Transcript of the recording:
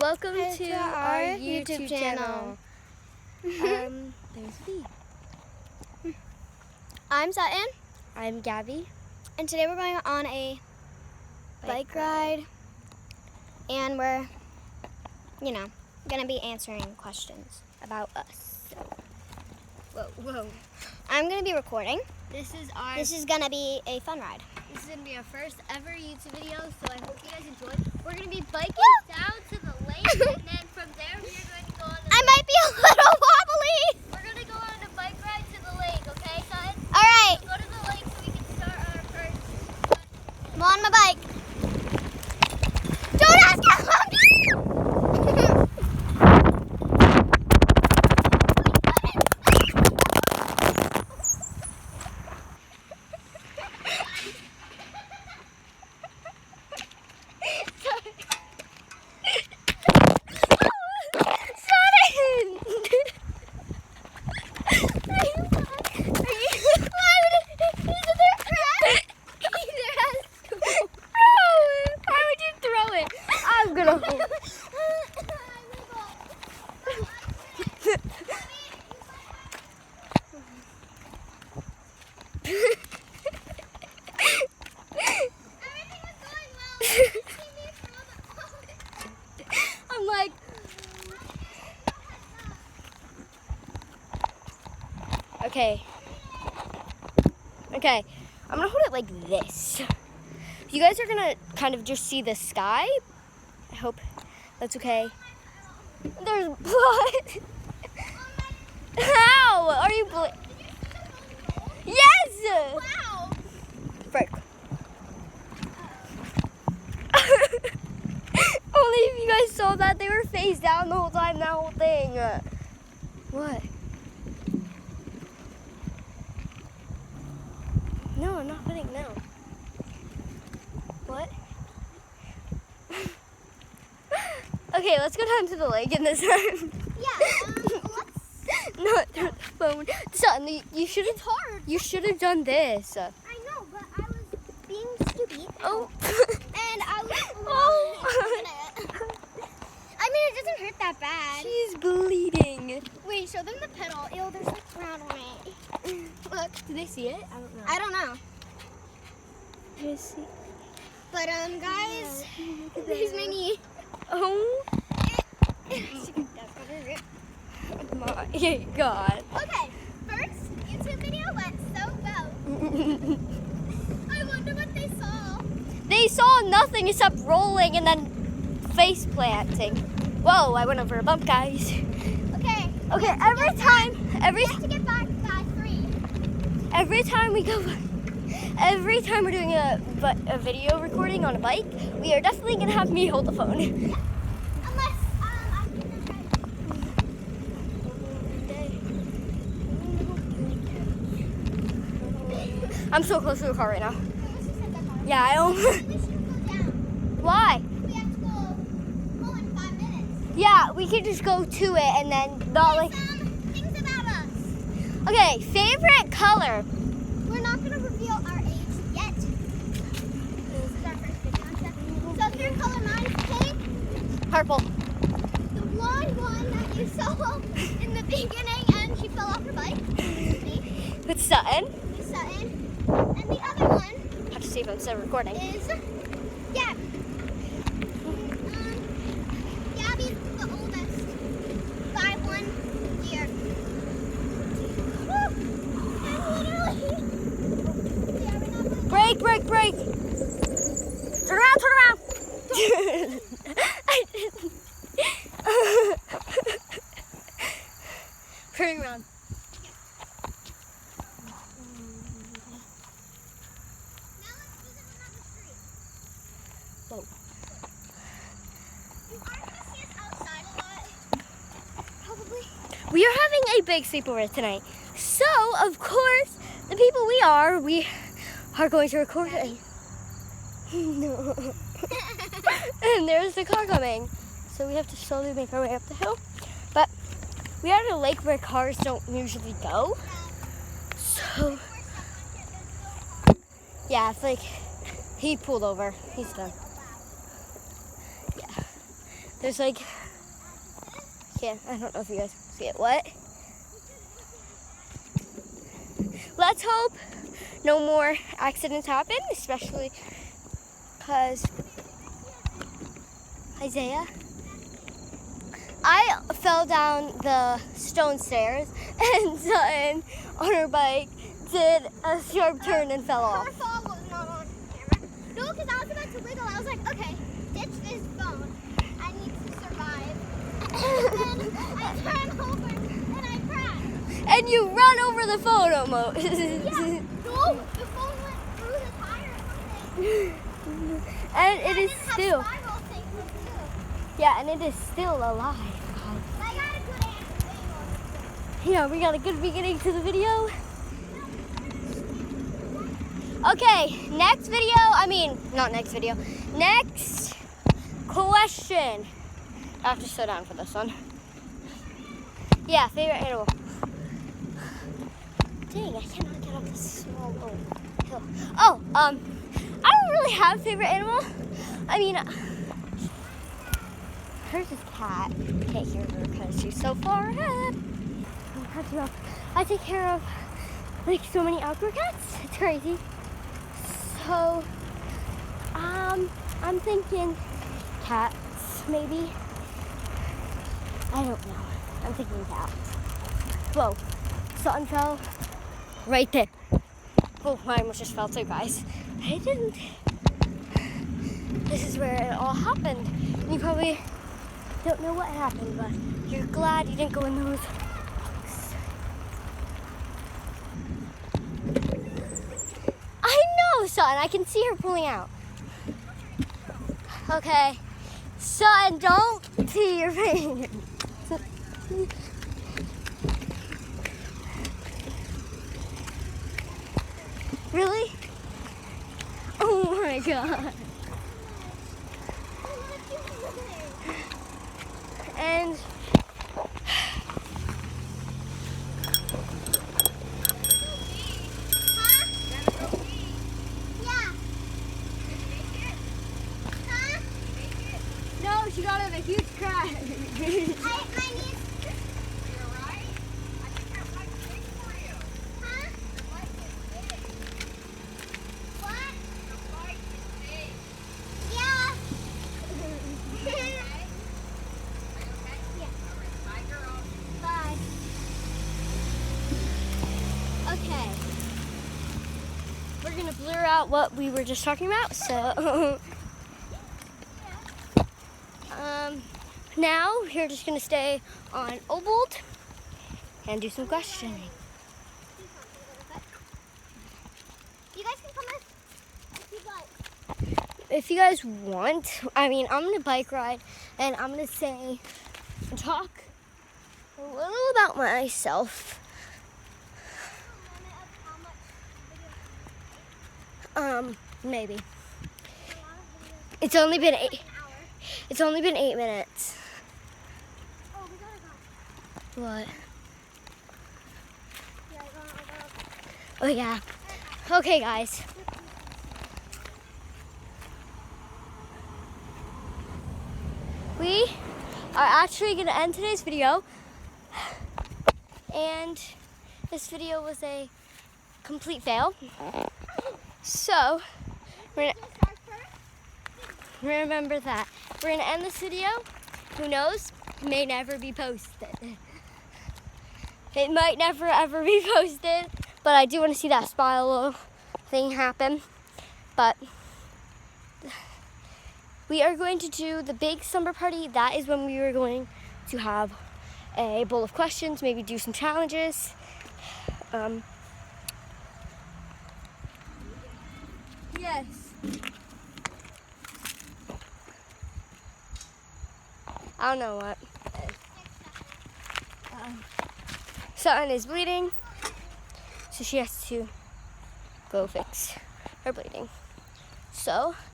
Welcome to our YouTube channel. There's V. I'm Sutton, I'm Gabby. and today we're going on a bike ride, and we're, gonna be answering questions about us. Whoa. I'm gonna be recording. This is gonna be a fun ride. gonna be our first ever YouTube video, so I hope you guys enjoy. We're gonna be biking down to the lake, and then from there we're going to go on. I might be a little wobbly. We're gonna go on a bike ride to the lake, okay, son? All right, So go to the lake so we can start our first. I'm on my bike. Don't ask how long. I'm gonna hold. I'm like, okay, I'm gonna hold it like this. You guys are gonna kind of just see the sky. I hope that's okay. There's blood. How are you Yes! Wow. Frick. Only if you guys saw that, they were face down the whole time, that whole thing. What? No, I'm not putting no. What? Okay, let's go down to the lake in this time. Yeah, let's. No, the phone. Son, you should have. It's hard. You should have done this. I know, but I was being stupid. Oh. And I was. Oh. I mean, it doesn't hurt that bad. She's bleeding. Wait, show them the pedal. Ew, there's like brown on it. Look. Do they see it? I don't know. I don't know. Let's see. But guys, here's my knee. Oh That's gonna rip. my God. Okay, first YouTube video went so well. I wonder what they saw. They saw nothing except rolling and then face planting. Whoa, I went over a bump, guys. Okay. Okay, We have to get back by 3. every time we're doing a video recording on a bike, we are definitely gonna have me hold the phone. Unless I can I'm so close to the car right now. Let's just set that car. Yeah, I almost. We should go down. Why? We have to go home in 5 minutes. Yeah, we could just go to it and then not like. Some things about us. Okay, favorite color. We're not going to reveal our age yet. This is our first video on set. So favorite color, mine is pink. Purple. The blonde one that you saw in the beginning and she fell off her bike. Me. With Sutton. Miss Sutton. And the other one Have to see if I'm still recording. is Gabby. Gabby's the oldest by 1 year. Woo! And literally. Yeah, we're not going Break. Turn around. I didn't. Turning around. Now let's visit another street. Whoa. You aren't going to see us outside a lot. Probably. We are having a big sleepover tonight. So, of course, the people we are going to record it. No. And there's the car coming. So we have to slowly make our way up the hill. But we are at a lake where cars don't usually go. So, yeah, it's like he pulled over. He's done. Yeah. There's like, yeah, I don't know if you guys can see it. What? Let's hope no more accidents happen, especially because Isaiah, I fell down the stone stairs and Sutton on her bike did a sharp turn and fell off. Her fall was not on camera. No, because I was about to wiggle. I was like, okay, ditch this phone. I need to survive. And then I turned over and I crashed. And you run over the phone almost. Yeah. No, the phone went through the tire or something. And it is didn't have still, spiral signal too. yeah, and it is still alive. But I got a good angle. Yeah, we got a good beginning to the video. Okay, next question. I have to slow down for this one. Yeah, favorite animal. Dang, I cannot get up this small little hill. Oh, I don't really have a favorite animal. I mean, hers is cat. Can't hear her because she's so far ahead. I take care of like so many outdoor cats. It's crazy. So, I'm thinking cats, maybe. I don't know. I'm thinking cats. Whoa, Sutton fell right there. Oh, I almost just fell too, guys. I didn't. This is where it all happened. You probably don't know what happened, but you're glad you didn't go in those. I know, Sutton. I can see her pulling out. Okay. Sutton, don't pee your fingers. Really? Oh my god. And no, she got in a huge crash. Okay. We're gonna blur out what we were just talking about, so now we're just gonna stay on Obold and do some questioning. You guys can come in if you'd like. If you guys want, I mean, I'm gonna bike ride and I'm gonna say and talk a little about myself. Maybe. It's only been 8 minutes. Oh, we gotta go. What? Yeah, I gotta. Oh yeah. Okay, guys. We are actually gonna end today's video. And this video was a complete fail. So, we're gonna remember that. We're gonna end this video. Who knows? It may never be posted. It might never ever be posted, but I do want to see that spiral thing happen. But we are going to do the big slumber party. That is when we are going to have a bowl of questions, maybe do some challenges. Yes. I don't know what. Sutton is bleeding, so she has to go fix her bleeding. So